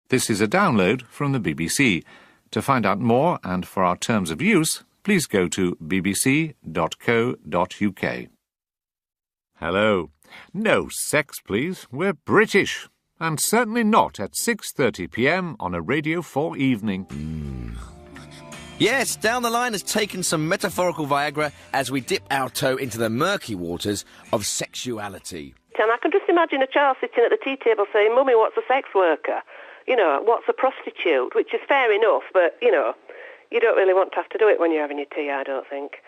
This is a download from the BBC. To find out more and for our terms of use, please go to bbc.co.uk. Hello. No sex, please. We're British. And certainly not at 6:30 p.m. on a Radio 4 evening. Yes, Down the Line has taken some metaphorical Viagra as we dip our toe into the murky waters of sexuality. And I can just imagine a child sitting at the tea table saying, "Mummy, what's a sex worker? You know, what's a prostitute?" Which is fair enough, but, you know, you don't really want to have to do it when you're having your tea, I don't think.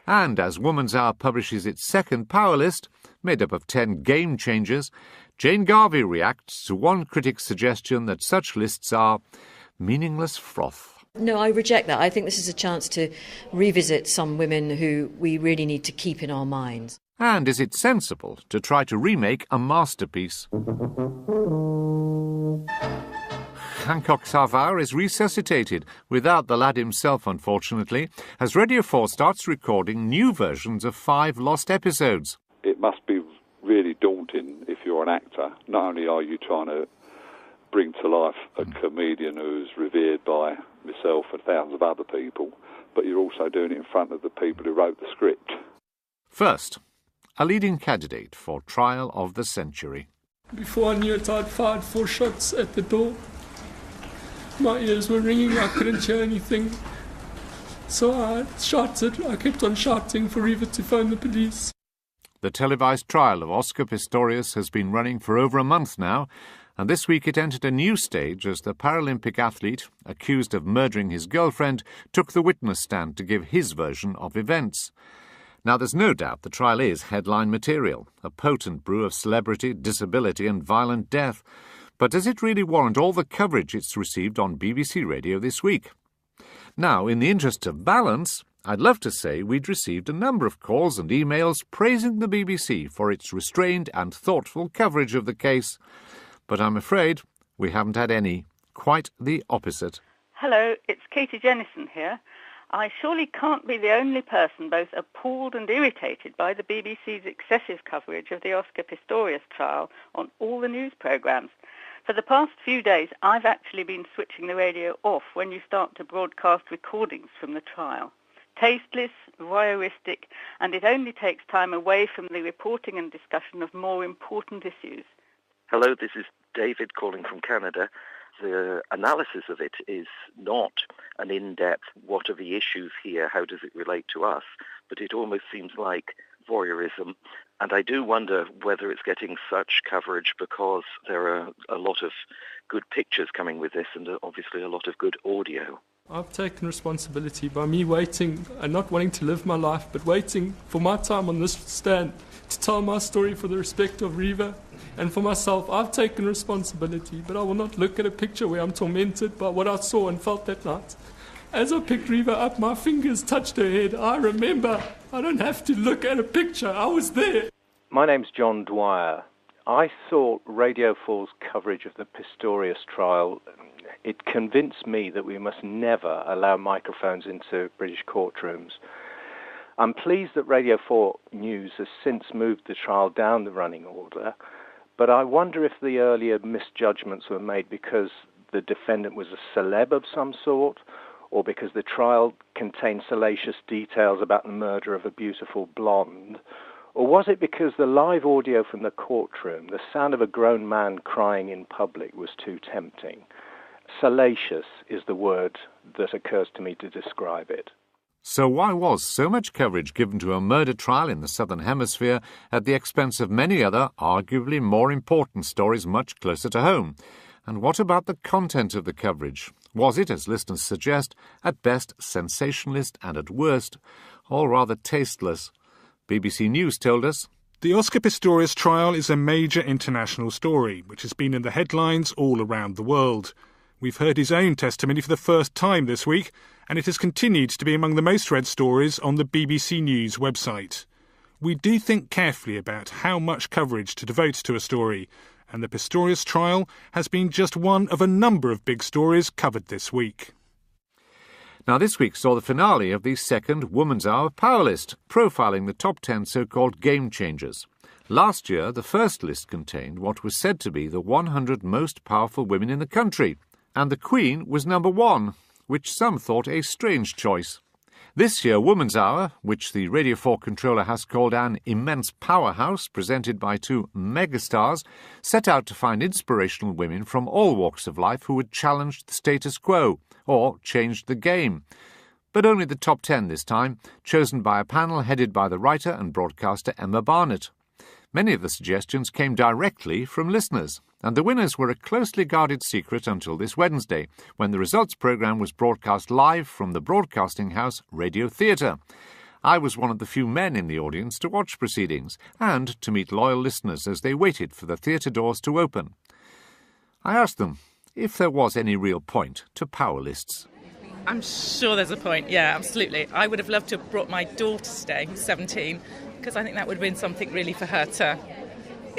And as Woman's Hour publishes its second power list, made up of 10 game changers, Jane Garvey reacts to one critic's suggestion that such lists are meaningless froth. No, I reject that. I think this is a chance to revisit some women who we really need to keep in our minds. And is it sensible to try to remake a masterpiece? Hancock Savard is resuscitated, without the lad himself, unfortunately, as Radio 4 starts recording new versions of 5 lost episodes. It must be really daunting if you're an actor. Not only are you trying to bring to life a comedian who's revered by myself and thousands of other people, but you're also doing it in front of the people who wrote the script. First, a leading candidate for Trial of the Century. Before I knew it, I'd fired 4 shots at the door. My ears were ringing, I couldn't hear anything. So I shouted, I kept on shouting for Eva to phone the police. The televised trial of Oscar Pistorius has been running for over a month now, and this week it entered a new stage as the Paralympic athlete, accused of murdering his girlfriend, took the witness stand to give his version of events. Now, there's no doubt the trial is headline material, a potent brew of celebrity, disability and violent death. But does it really warrant all the coverage it's received on BBC Radio this week? Now, in the interest of balance, I'd love to say we'd received a number of calls and emails praising the BBC for its restrained and thoughtful coverage of the case. But I'm afraid we haven't had any. Quite the opposite. Hello, it's Katie Jennison here. I surely can't be the only person both appalled and irritated by the BBC's excessive coverage of the Oscar Pistorius trial on all the news programmes. For the past few days, I've actually been switching the radio off when you start to broadcast recordings from the trial. Tasteless, voyeuristic, and it only takes time away from the reporting and discussion of more important issues. Hello, this is David calling from Canada. The analysis of it is not an in-depth, what are the issues here, how does it relate to us, but it almost seems like voyeurism. And I do wonder whether it's getting such coverage because there are a lot of good pictures coming with this and obviously a lot of good audio. I've taken responsibility by me waiting and not wanting to live my life, but waiting for my time on this stand to tell my story for the respect of Reva and for myself. I've taken responsibility, but I will not look at a picture where I'm tormented by what I saw and felt that night. As I picked Reva up, my fingers touched her head. I remember. I don't have to look at a picture. I was there. My name's John Dwyer. I saw Radio 4's coverage of the Pistorius trial. It convinced me that we must never allow microphones into British courtrooms. I'm pleased that Radio 4 News has since moved the trial down the running order, but I wonder if the earlier misjudgments were made because the defendant was a celeb of some sort, or because the trial contained salacious details about the murder of a beautiful blonde, or was it because the live audio from the courtroom, the sound of a grown man crying in public, was too tempting? Salacious is the word that occurs to me to describe it. So why was so much coverage given to a murder trial in the Southern Hemisphere at the expense of many other, arguably more important stories much closer to home? And what about the content of the coverage? Was it, as listeners suggest, at best sensationalist and at worst, all rather tasteless? BBC News told us, the Oscar Pistorius trial is a major international story, which has been in the headlines all around the world. We've heard his own testimony for the first time this week, and it has continued to be among the most read stories on the BBC News website. We do think carefully about how much coverage to devote to a story, and the Pistorius trial has been just one of a number of big stories covered this week. Now, this week saw the finale of the second Woman's Hour Power List, profiling the top 10 so-called game changers. Last year, the first list contained what was said to be the 100 most powerful women in the country, and the Queen was number 1, which some thought a strange choice. This year, Woman's Hour, which the Radio 4 controller has called an immense powerhouse presented by 2 megastars, set out to find inspirational women from all walks of life who had challenged the status quo or changed the game. But only the top 10 this time, chosen by a panel headed by the writer and broadcaster Emma Barnett. Many of the suggestions came directly from listeners, and the winners were a closely guarded secret until this Wednesday, when the results programme was broadcast live from the broadcasting house Radio Theatre. I was one of the few men in the audience to watch proceedings, and to meet loyal listeners as they waited for the theatre doors to open. I asked them if there was any real point to power lists. I'm sure there's a point, yeah, absolutely. I would have loved to have brought my daughter today, who's 17, because I think that would have been something really for her to,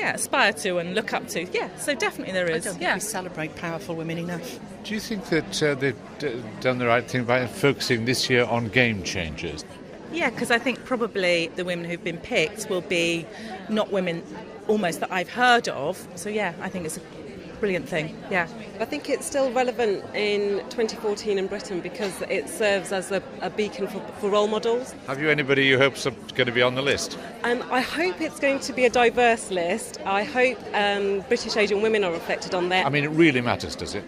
aspire to and look up to. Yeah, so definitely there is. I don't think we celebrate powerful women enough. Do you think that they've done the right thing by focusing this year on game changers? Yeah, because I think probably the women who've been picked will be not women almost that I've heard of. So, yeah, I think it's a brilliant thing, yeah. I think it's still relevant in 2014 in Britain because it serves as a beacon for role models. Have you anybody you hope's going to be on the list? I hope it's going to be a diverse list. I hope British Asian women are reflected on there. I mean, it really matters, does it?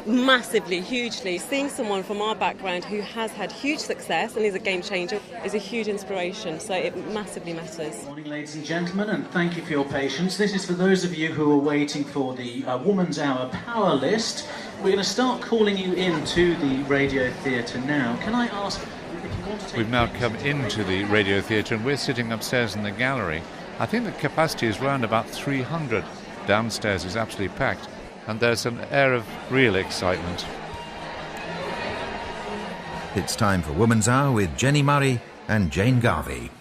Massively, hugely. Seeing someone from our background who has had huge success and is a game changer is a huge inspiration, so it massively matters. Good morning, ladies and gentlemen, and thank you for your patience. This is for those of you who are waiting for the Woman's Hour Power List. We're going to start calling you into the Radio Theatre now. Can I ask if you want to take... We've now come into the Radio Theatre and we're sitting upstairs in the gallery. I think the capacity is around about 300. Downstairs is absolutely packed. And there's an air of real excitement. It's time for Woman's Hour with Jenny Murray and Jane Garvey.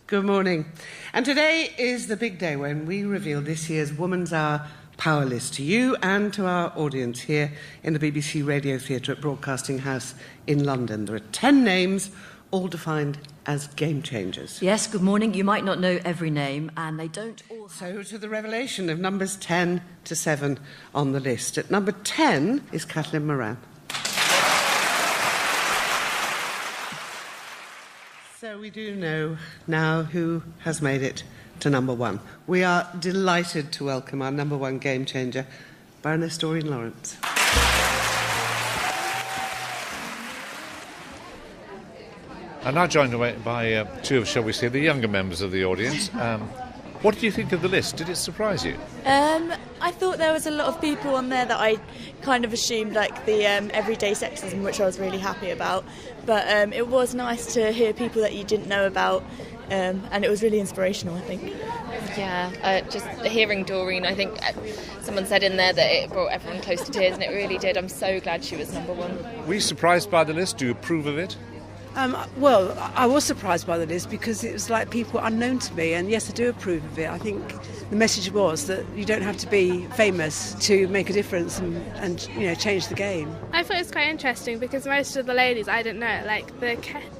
Good morning. And today is the big day when we reveal this year's Woman's Hour Power List to you and to our audience here in the BBC Radio Theatre at Broadcasting House in London. There are 10 names, all defined as game changers. Yes, good morning. You might not know every name, and they don't all... So to the revelation of numbers 10 to 7 on the list. At number 10 is Kathleen Moran. So we do know now who has made it to number 1. We are delighted to welcome our number 1 game changer, Baroness Doreen Lawrence. I'm now joined by 2 of, shall we say, the younger members of the audience. What did you think of the list? Did it surprise you? I thought there was a lot of people on there that I kind of assumed, like the everyday sexism, which I was really happy about. But it was nice to hear people that you didn't know about, and it was really inspirational, I think. Yeah, just hearing Doreen, I think someone said in there that it brought everyone close to tears, and it really did. I'm so glad she was number 1. Were you surprised by the list? Do you approve of it? Well, I was surprised by the list because it was like people unknown to me, and yes, I do approve of it. I think the message was that you don't have to be famous to make a difference and change the game. I thought it was quite interesting because most of the ladies I didn't know, like the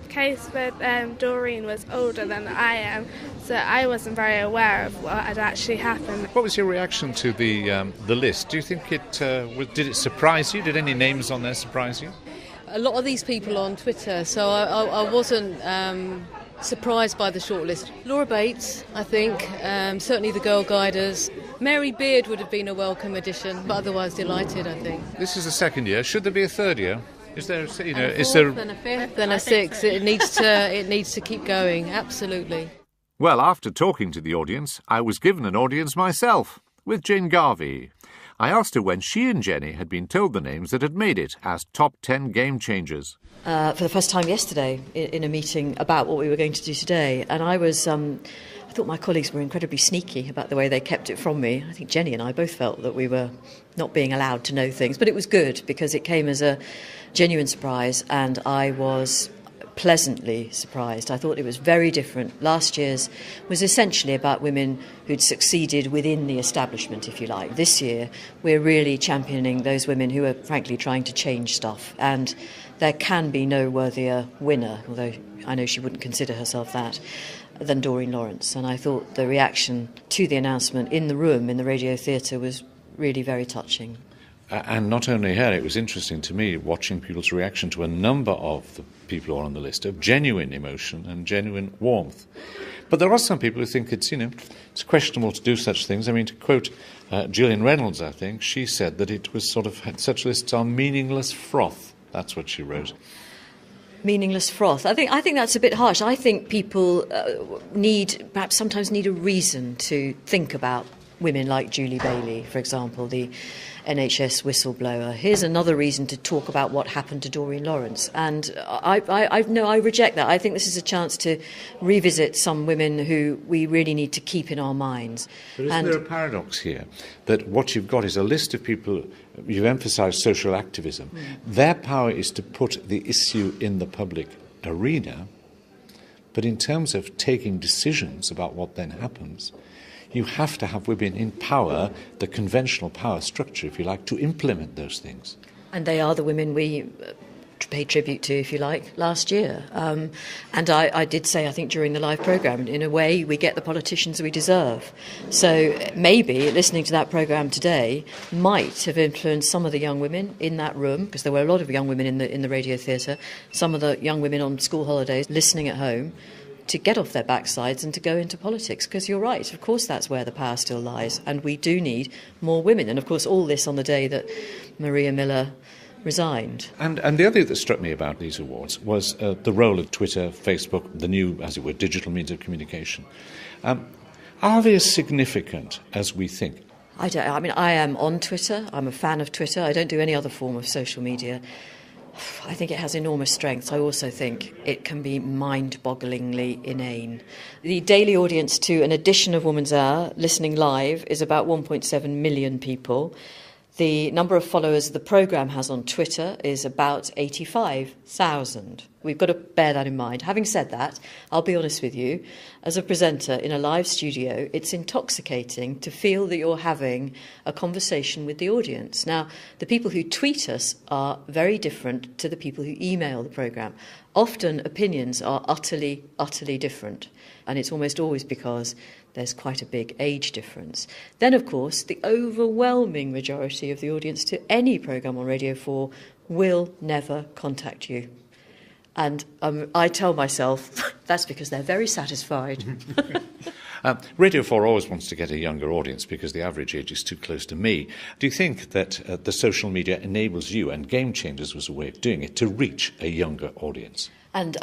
case with Doreen was older than I am, so I wasn't very aware of what had actually happened. What was your reaction to the list? Do you think did it surprise you? Did any names on there surprise you? A lot of these people on Twitter, so I wasn't surprised by the shortlist. Laura Bates, I think, certainly the Girl Guiders. Mary Beard would have been a welcome addition, but otherwise delighted, I think. This is the second year. Should there be a third year? Is there, is there a fifth and a sixth? So. It needs to keep going. Absolutely. Well, after talking to the audience, I was given an audience myself with Jane Garvey. I asked her when she and Jenny had been told the names that had made it as top 10 game changers. For the first time yesterday in a meeting about what we were going to do today, and I thought my colleagues were incredibly sneaky about the way they kept it from me. I think Jenny and I both felt that we were not being allowed to know things, but it was good because it came as a genuine surprise, and I was pleasantly surprised. I thought it was very different. Last year's was essentially about women who'd succeeded within the establishment, if you like. This year, we're really championing those women who are frankly trying to change stuff, and there can be no worthier winner, although I know she wouldn't consider herself that. than Doreen Lawrence. And I thought the reaction to the announcement in the room, in the Radio Theatre, was really very touching. And not only her, it was interesting to me watching people's reaction to a number of the people who are on the list of genuine emotion and genuine warmth. But there are some people who think it's questionable to do such things. I mean, to quote Gillian Reynolds, I think, she said that it was such lists are meaningless froth. That's what she wrote. Meaningless froth. I think that's a bit harsh. I think people sometimes need a reason to think about women like Julie Bailey, for example, the NHS whistleblower. Here's another reason to talk about what happened to Doreen Lawrence. And I reject that. I think this is a chance to revisit some women who we really need to keep in our minds. But isn't there a paradox here? That what you've got is a list of people, you've emphasised social activism. Their power is to put the issue in the public arena, but in terms of taking decisions about what then happens, you have to have women in power, the conventional power structure, if you like, to implement those things. And they are the women we paid tribute to, if you like, last year. And I did say, I think, during the live programme, in a way, we get the politicians we deserve. So maybe listening to that programme today might have influenced some of the young women in that room, because there were a lot of young women in the Radio Theatre, some of the young women on school holidays listening at home, to get off their backsides and to go into politics. Because you're right, of course that's where the power still lies, and we do need more women. And of course all this on the day that Maria Miller resigned. And the other thing that struck me about these awards was the role of Twitter, Facebook, the new, as it were, digital means of communication. Are they as significant as we think? I am on Twitter. I'm a fan of Twitter. I don't do any other form of social media. I think it has enormous strengths. I also think it can be mind-bogglingly inane. The daily audience to an edition of Woman's Hour, listening live, is about 1.7 million people. The number of followers the programme has on Twitter is about 85,000. We've got to bear that in mind. Having said that, I'll be honest with you, as a presenter in a live studio, it's intoxicating to feel that you're having a conversation with the audience. Now, the people who tweet us are very different to the people who email the programme. Often opinions are utterly, utterly different, and it's almost always because there's quite a big age difference. Then, of course, the overwhelming majority of the audience to any programme on Radio 4 will never contact you. And I tell myself that's because they're very satisfied. Radio 4 always wants to get a younger audience because the average age is too close to me. Do you think that the social media enables you, and Game Changers was a way of doing it, to reach a younger audience? And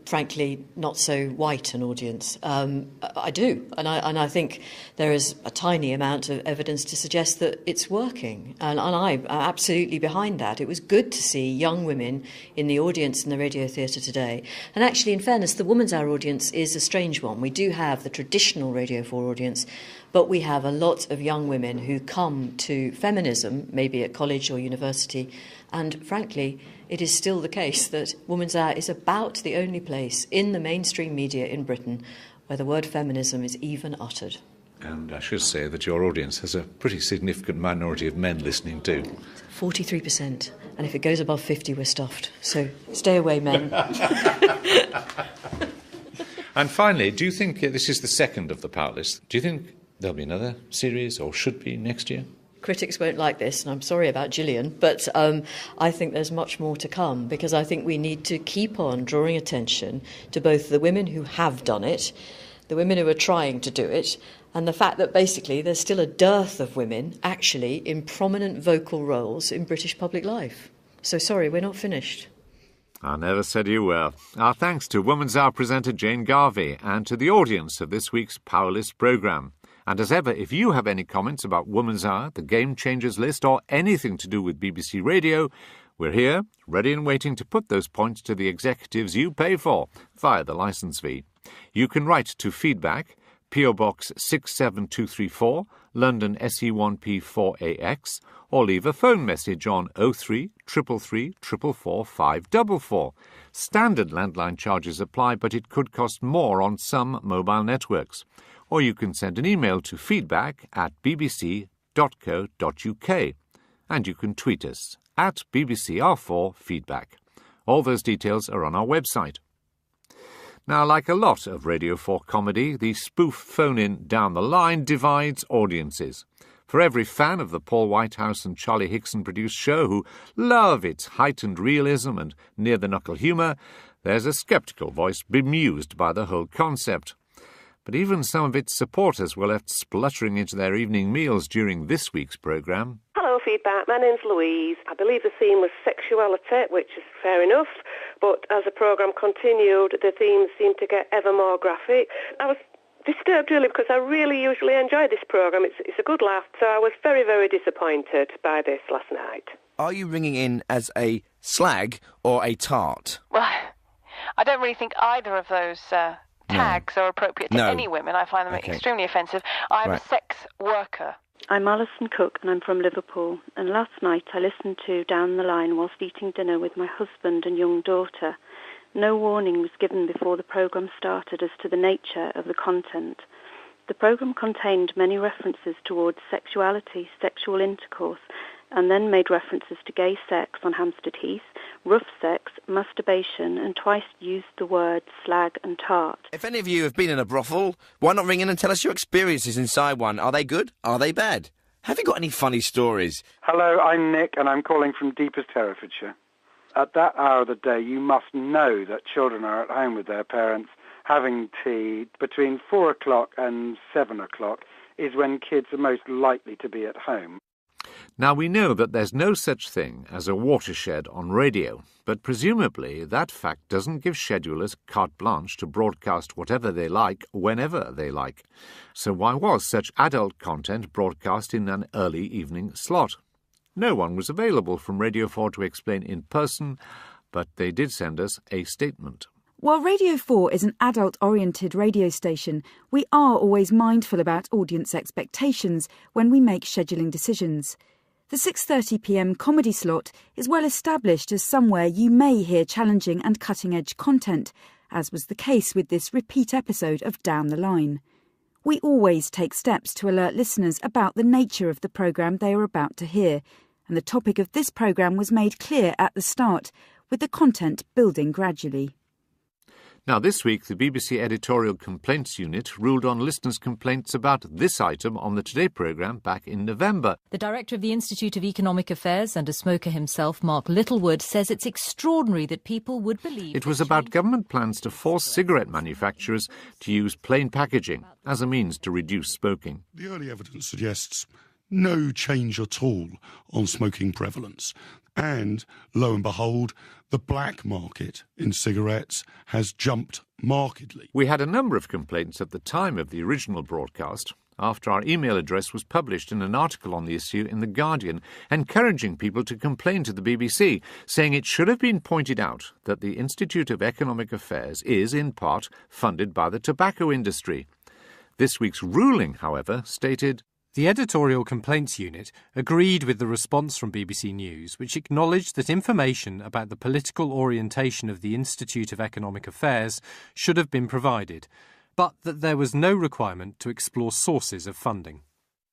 frankly, not so white an audience. I do, and I think there is a tiny amount of evidence to suggest that it's working, and I'm absolutely behind that. It was good to see young women in the audience in the Radio Theatre today. And actually, in fairness, the Woman's Hour audience is a strange one. We do have the traditional Radio 4 audience, but we have a lot of young women who come to feminism, maybe at college or university, and frankly, it is still the case that Woman's Hour is about the only place in the mainstream media in Britain where the word feminism is even uttered. And I should say that your audience has a pretty significant minority of men listening too. 43%. And if it goes above 50, we're stuffed. So stay away, men. And finally, do you think this is the second of the Power List? Do you think there'll be another series, or should be, next year? Critics won't like this, and I'm sorry about Gillian, but I think there's much more to come, because I think we need to keep on drawing attention to both the women who have done it, the women who are trying to do it, and the fact that basically there's still a dearth of women actually in prominent vocal roles in British public life. So sorry, we're not finished. I never said you were. Our thanks to Woman's Hour presenter Jane Garvey and to the audience of this week's Power List programme. And as ever, if you have any comments about Woman's Hour, the Game Changers list, or anything to do with BBC Radio, we're here, ready and waiting to put those points to the executives you pay for via the licence fee. You can write to feedback, PO Box 67234, London SE1P 4AX, or leave a phone message on 03 333 444 544. Standard landline charges apply, but it could cost more on some mobile networks. Or you can send an email to feedback@bbc.co.uk. And you can tweet us at BBCR4Feedback. All those details are on our website. Now, like a lot of Radio 4 comedy, the spoof phone-in Down the Line divides audiences. For every fan of the Paul Whitehouse and Charlie Hickson-produced show who love its heightened realism and near-the-knuckle humour, there's a sceptical voice bemused by the whole concept. But even some of its supporters were left spluttering into their evening meals during this week's programme. Hello, Feedback. My name's Louise. I believe the theme was sexuality, which is fair enough, but as the programme continued, the themes seemed to get ever more graphic. I was disturbed really because I really usually enjoy this programme. It's a good laugh, so I was very, very disappointed by this last night. Are you ringing in as a slag or a tart? Well, I don't really think either of those tags are appropriate to any women. I find them extremely offensive. I'm a sex worker. I'm Alison Cook and I'm from Liverpool. And last night I listened to Down the Line whilst eating dinner with my husband and young daughter. No warning was given before the programme started as to the nature of the content. The programme contained many references towards sexuality, sexual intercourse, and then made references to gay sex on Hampstead Heath, rough sex, masturbation, and twice used the words slag and tart. If any of you have been in a brothel, why not ring in and tell us your experiences inside one? Are they good? Are they bad? Have you got any funny stories? Hello, I'm Nick, and I'm calling from deepest Herefordshire. At that hour of the day, you must know that children are at home with their parents having tea. Between 4 o'clock and 7 o'clock is when kids are most likely to be at home. Now, we know that there's no such thing as a watershed on radio, but presumably that fact doesn't give schedulers carte blanche to broadcast whatever they like, whenever they like. So why was such adult content broadcast in an early evening slot? No one was available from Radio 4 to explain in person, but they did send us a statement. While Radio 4 is an adult-oriented radio station, we are always mindful about audience expectations when we make scheduling decisions. The 6:30pm comedy slot is well established as somewhere you may hear challenging and cutting-edge content, as was the case with this repeat episode of Down the Line. We always take steps to alert listeners about the nature of the programme they are about to hear, and the topic of this programme was made clear at the start, with the content building gradually. Now, this week, the BBC Editorial Complaints Unit ruled on listeners' complaints about this item on the Today programme back in November. The director of the Institute of Economic Affairs and a smoker himself, Mark Littlewood, says it's extraordinary that people would believe... It was about government plans to force cigarette manufacturers to use plain packaging as a means to reduce smoking. The early evidence suggests no change at all on smoking prevalence. And, lo and behold, the black market in cigarettes has jumped markedly. We had a number of complaints at the time of the original broadcast, after our email address was published in an article on the issue in The Guardian, encouraging people to complain to the BBC, saying it should have been pointed out that the Institute of Economic Affairs is, in part, funded by the tobacco industry. This week's ruling, however, stated... The Editorial Complaints Unit agreed with the response from BBC News, which acknowledged that information about the political orientation of the Institute of Economic Affairs should have been provided, but that there was no requirement to explore sources of funding.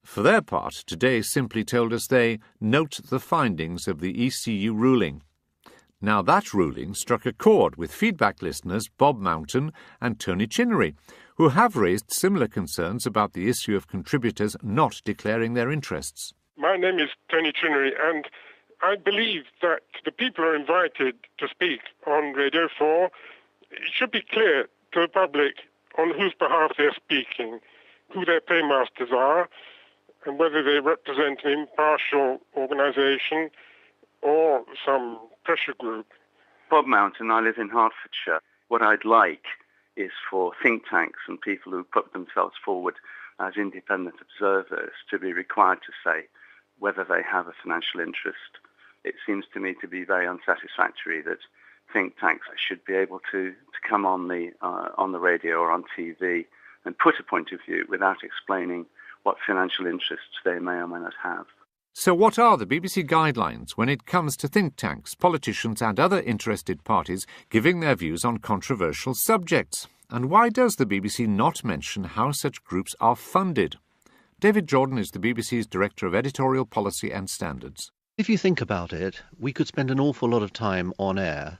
For their part, Today simply told us they note the findings of the ECU ruling. Now, that ruling struck a chord with Feedback listeners Bob Mountain and Tony Chinnery, who have raised similar concerns about the issue of contributors not declaring their interests. My name is Tony Chinnery, and I believe that the people who are invited to speak on Radio 4, it should be clear to the public on whose behalf they're speaking, who their paymasters are, and whether they represent an impartial organisation or some pressure group. Bob Mountain, I live in Hertfordshire. What I'd like is for think tanks and people who put themselves forward as independent observers to be required to say whether they have a financial interest. It seems to me to be very unsatisfactory that think tanks should be able to come on the radio or on TV and put a point of view without explaining what financial interests they may or may not have. So what are the BBC guidelines when it comes to think tanks, politicians and other interested parties giving their views on controversial subjects? And why does the BBC not mention how such groups are funded? David Jordan is the BBC's Director of Editorial Policy and Standards. If you think about it, we could spend an awful lot of time on air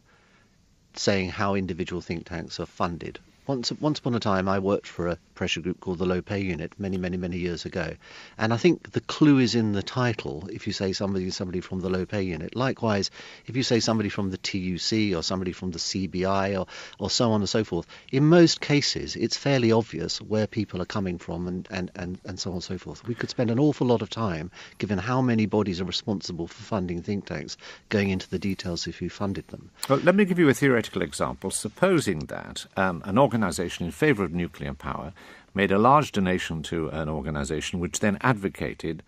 saying how individual think tanks are funded. Once upon a time, I worked for a pressure group called the Low Pay Unit many years ago. And I think the clue is in the title if you say somebody from the Low Pay Unit. Likewise, if you say somebody from the TUC or somebody from the CBI or so on and so forth, in most cases, it's fairly obvious where people are coming from and so on and so forth. We could spend an awful lot of time, given how many bodies are responsible for funding think tanks, going into the details if you funded them. Well, let me give you a theoretical example. Supposing that an organisation in favour of nuclear power made a large donation to an organisation which then advocated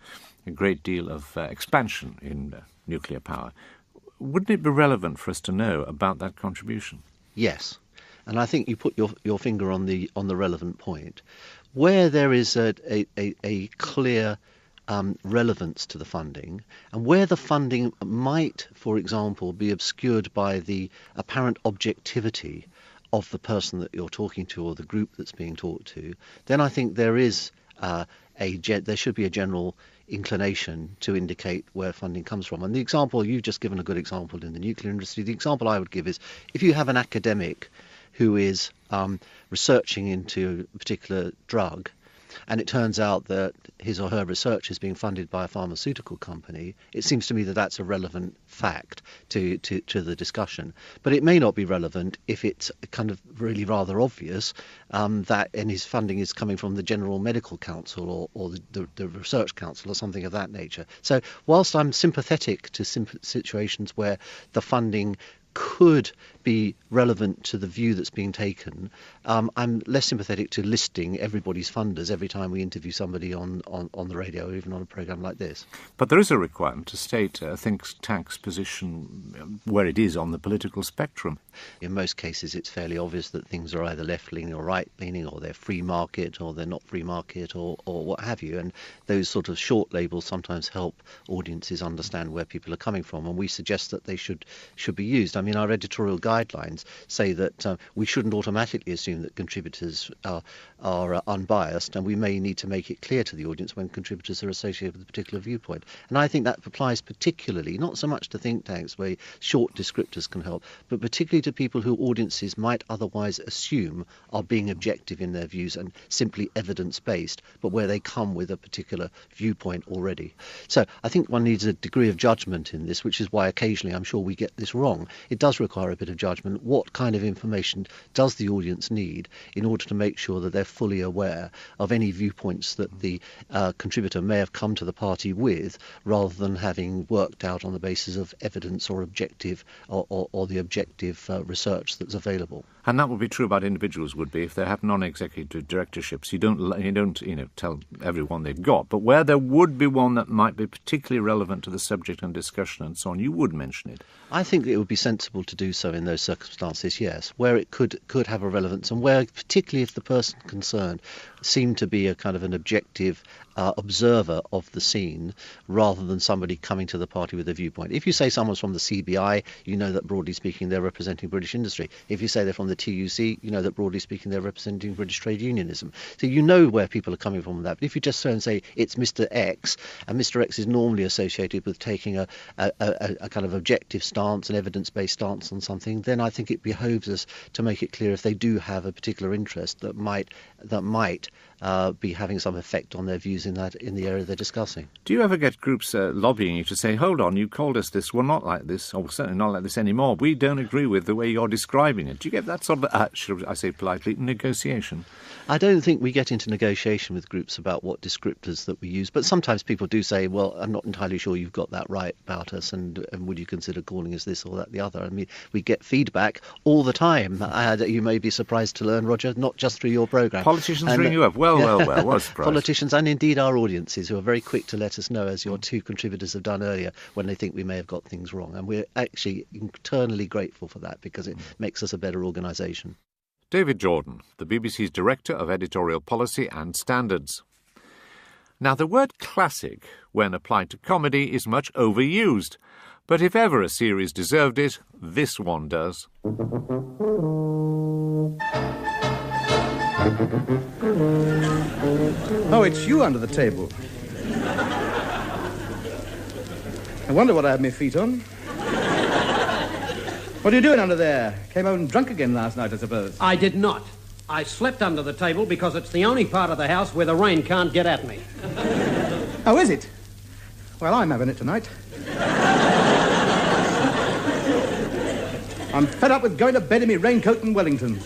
a great deal of expansion in nuclear power. Wouldn't it be relevant for us to know about that contribution? Yes, and I think you put your finger on the relevant point. Where there is a clear relevance to the funding, and where the funding might, for example, be obscured by the apparent objectivity of the person that you're talking to or the group that's being talked to, then I think there is there should be a general inclination to indicate where funding comes from. And the example, you've just given a good example in the nuclear industry. The example I would give is if you have an academic who is researching into a particular drug, and it turns out that his or her research is being funded by a pharmaceutical company, it seems to me that that's a relevant fact to the discussion. But it may not be relevant if it's kind of really rather obvious that his funding is coming from the General Medical Council or the Research Council or something of that nature. So whilst I'm sympathetic to situations where the funding could be relevant to the view that's being taken, I'm less sympathetic to listing everybody's funders every time we interview somebody on the radio or even on a programme like this. But there is a requirement to state a think tank's position where it is on the political spectrum. In most cases it's fairly obvious that things are either left-leaning or right-leaning, or they're free market or they're not free market or what have you, and those sort of short labels sometimes help audiences understand where people are coming from, and we suggest that they should be used. I mean, our editorial guidelines say that we shouldn't automatically assume that contributors are unbiased, and we may need to make it clear to the audience when contributors are associated with a particular viewpoint. And I think that applies particularly, not so much to think tanks where short descriptors can help, but particularly to people who audiences might otherwise assume are being objective in their views and simply evidence-based, but where they come with a particular viewpoint already. So I think one needs a degree of judgment in this, which is why occasionally I'm sure we get this wrong. It does require a bit of judgment. What kind of information does the audience need in order to make sure that they're fully aware of any viewpoints that the contributor may have come to the party with, rather than having worked out on the basis of evidence or objective or the objective research that's available. And that would be true about individuals, would be, if they have non-executive directorships. You don't tell everyone they've got, but where there would be one that might be particularly relevant to the subject and discussion and so on, you would mention it. I think it would be sensible to do so in those circumstances, yes, where it could have a relevance, and where, particularly if the person concerned seemed to be a kind of an objective observer of the scene, rather than somebody coming to the party with a viewpoint. If you say someone's from the CBI, you know that broadly speaking they're representing British industry. If you say they're from the TUC, you know that broadly speaking they're representing British trade unionism. So you know where people are coming from with that. But if you just so and say it's Mr. X, and Mr. X is normally associated with taking a kind of objective stance, an evidence-based stance on something, then I think it behoves us to make it clear if they do have a particular interest that might be having some effect on their views in the area they're discussing. Do you ever get groups lobbying you to say, hold on, you called us this, we're not like this, or certainly not like this anymore, we don't agree with the way you're describing it? Do you get that sort of, should I say politely, negotiation? I don't think we get into negotiation with groups about what descriptors that we use, but sometimes people do say, well, I'm not entirely sure you've got that right about us, and would you consider calling us this or that, the other? I mean, we get feedback all the time. You may be surprised to learn, Roger, not just through your programme. Politicians ring you up. Well, what a surprise. Politicians and indeed our audiences, who are very quick to let us know, as your two contributors have done earlier, when they think we may have got things wrong. And we're actually eternally grateful for that, because it makes us a better organisation. David Jordan, the BBC's Director of Editorial Policy and Standards. Now, the word classic, when applied to comedy, is much overused. But if ever a series deserved it, this one does. Oh, it's you under the table. I wonder what I have my feet on. What are you doing under there? Came home drunk again last night, I suppose. I did not. I slept under the table because it's the only part of the house where the rain can't get at me. Oh, is it? Well, I'm having it tonight. I'm fed up with going to bed in my raincoat and Wellingtons.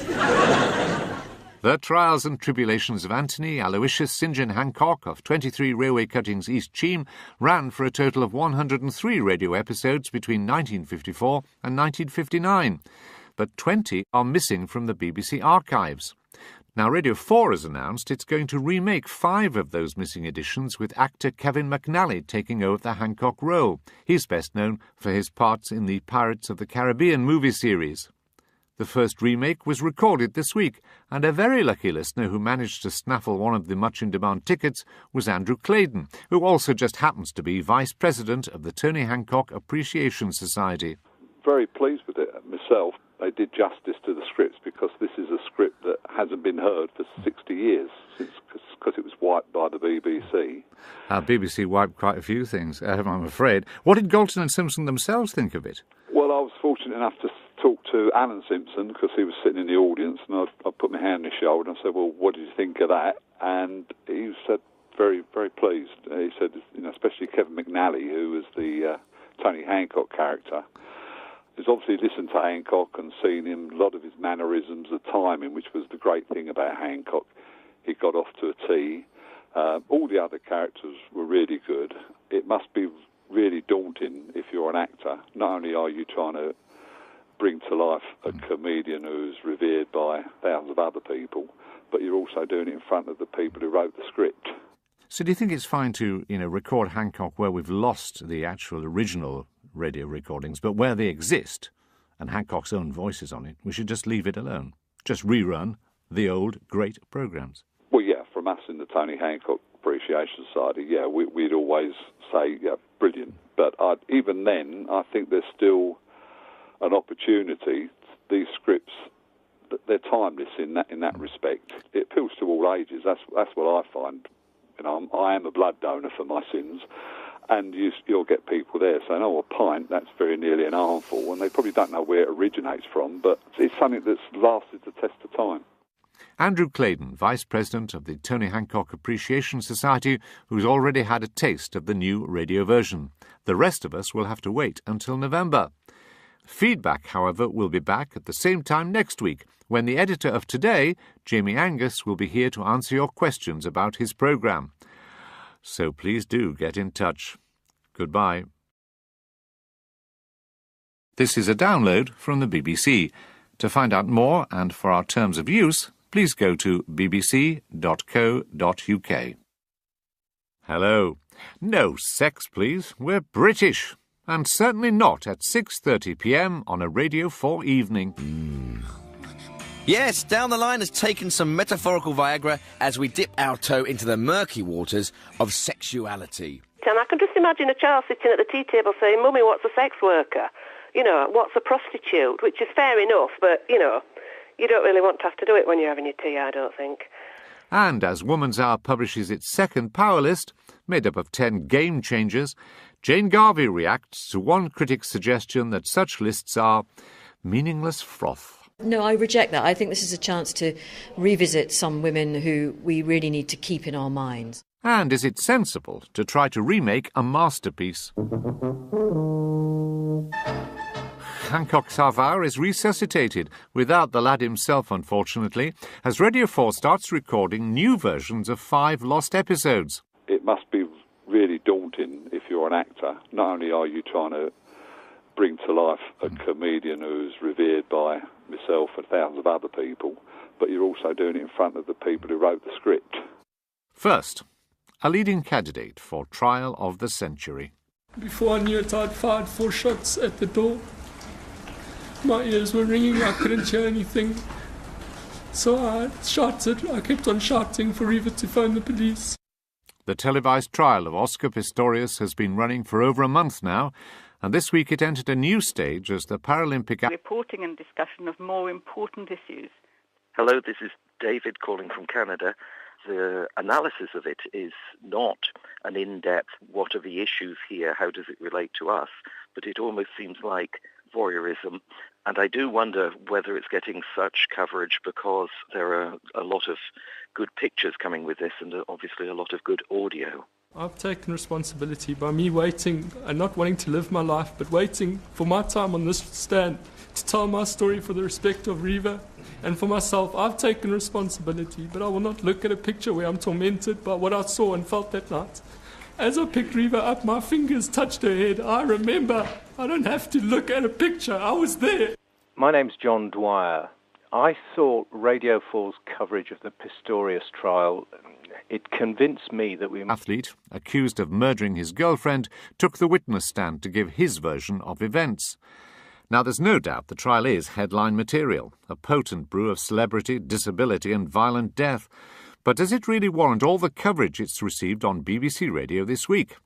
The trials and tribulations of Anthony Aloysius St John Hancock of 23 Railway Cuttings East Cheam ran for a total of 103 radio episodes between 1954 and 1959, but 20 are missing from the BBC archives. Now, Radio 4 has announced it's going to remake 5 of those missing editions, with actor Kevin McNally taking over the Hancock role. He's best known for his parts in the Pirates of the Caribbean movie series. The first remake was recorded this week, and a very lucky listener who managed to snaffle one of the much-in-demand tickets was Andrew Claydon, who also just happens to be Vice President of the Tony Hancock Appreciation Society. Very pleased with it myself. They did justice to the scripts, because this is a script that hasn't been heard for 60 years, because it was wiped by the BBC. BBC wiped quite a few things, I'm afraid. What did Galton and Simpson themselves think of it? Well, I was fortunate enough to talk to Alan Simpson, because he was sitting in the audience, and I put my hand on his shoulder and I said, well, what did you think of that? And he said, very, very pleased. He said, especially Kevin McNally, who was the Tony Hancock character, he's obviously listened to Hancock and seen him, a lot of his mannerisms, the timing, which was the great thing about Hancock. He got off to a T. All the other characters were really good. It must be really daunting if you're an actor. Not only are you trying to bring to life a comedian who's revered by thousands of other people, but you're also doing it in front of the people who wrote the script. So do you think it's fine to, record Hancock where we've lost the actual original radio recordings, but where they exist, and Hancock's own voice is on it, we should just leave it alone? Just rerun the old great programmes? Well, yeah, from us in the Tony Hancock Appreciation Society, yeah, we'd always say, yeah, brilliant. But even then, I think there's still an opportunity. These scripts, they're timeless in that respect. It appeals to all ages. That's what I find. I am a blood donor for my sins, and you'll get people there saying, oh, a pint, that's very nearly an armful, and they probably don't know where it originates from, but it's something that's lasted the test of time. Andrew Claydon, Vice President of the Tony Hancock Appreciation Society, who's already had a taste of the new radio version. The rest of us will have to wait until November. Feedback, however, will be back at the same time next week, when the editor of Today, Jamie Angus, will be here to answer your questions about his programme. So please do get in touch. Goodbye. This is a download from the BBC. To find out more and for our terms of use, please go to bbc.co.uk. Hello. No sex, please. We're British. And certainly not at 6:30 p.m. on a Radio 4 evening. Yes, Down the Line has taken some metaphorical Viagra as we dip our toe into the murky waters of sexuality. And I can just imagine a child sitting at the tea table saying, Mummy, what's a sex worker? What's a prostitute? Which is fair enough, but, you don't really want to have to do it when you're having your tea, I don't think. And as Woman's Hour publishes its second power list, made up of 10 game changers, Jane Garvey reacts to one critic's suggestion that such lists are meaningless froth. No, I reject that. I think this is a chance to revisit some women who we really need to keep in our minds. And is it sensible to try to remake a masterpiece? Hancock Savard is resuscitated, without the lad himself, unfortunately, as Radio 4 starts recording new versions of 5 lost episodes. It must be really daunting if you're an actor. Not only are you trying to bring to life a comedian who's revered by myself and thousands of other people, but you're also doing it in front of the people who wrote the script. First, a leading candidate for Trial of the Century. Before I knew it, I'd fired 4 shots at the door. My ears were ringing, I couldn't hear anything. So I shouted, I kept on shouting for Eva to phone the police. The televised trial of Oscar Pistorius has been running for over a month now, and this week it entered a new stage as the Paralympic... Reporting and discussion of more important issues. Hello, this is David calling from Canada. The analysis of it is not an in-depth, what are the issues here, how does it relate to us, but it almost seems like voyeurism. And I do wonder whether it's getting such coverage because there are a lot of good pictures coming with this and obviously a lot of good audio. I've taken responsibility by me waiting and not wanting to live my life, but waiting for my time on this stand to tell my story for the respect of Riva and for myself. I've taken responsibility, but I will not look at a picture where I'm tormented by what I saw and felt that night. As I picked Riva up, my fingers touched her head. I remember. I don't have to look at a picture. I was there. My name's John Dwyer. I thought Radio 4's coverage of the Pistorius trial, it convinced me that we... Athlete, accused of murdering his girlfriend, took the witness stand to give his version of events. Now, there's no doubt the trial is headline material, a potent brew of celebrity, disability and violent death. But does it really warrant all the coverage it's received on BBC Radio this week?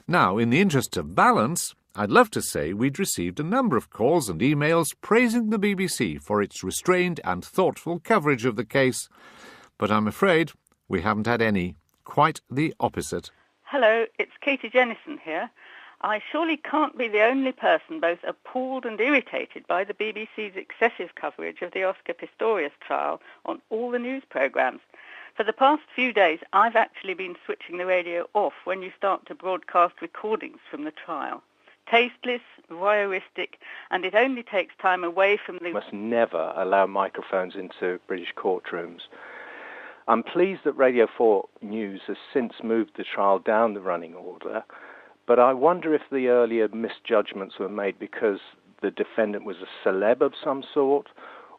Now, in the interest of balance, I'd love to say we'd received a number of calls and emails praising the BBC for its restrained and thoughtful coverage of the case. But I'm afraid we haven't had any. Quite the opposite. Hello, it's Katie Jennison here. I surely can't be the only person both appalled and irritated by the BBC's excessive coverage of the Oscar Pistorius trial on all the news programmes. For the past few days, I've actually been switching the radio off when you start to broadcast recordings from the trial. Tasteless, voyeuristic, and it only takes time away from the... We must never allow microphones into British courtrooms. I'm pleased that Radio 4 News has since moved the trial down the running order, but I wonder if the earlier misjudgments were made because the defendant was a celeb of some sort,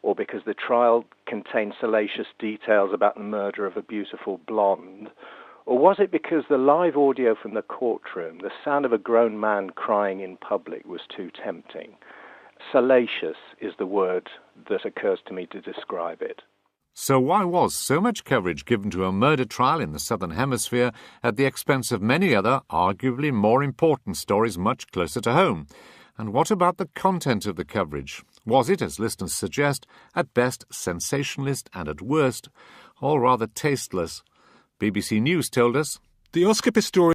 or because the trial contained salacious details about the murder of a beautiful blonde, or was it because the live audio from the courtroom, the sound of a grown man crying in public, was too tempting? Salacious is the word that occurs to me to describe it. So why was so much coverage given to a murder trial in the Southern Hemisphere at the expense of many other, arguably more important stories much closer to home? And what about the content of the coverage? Was it, as listeners suggest, at best sensationalist and at worst, all rather tasteless? BBC News told us, the Oscar Pistorius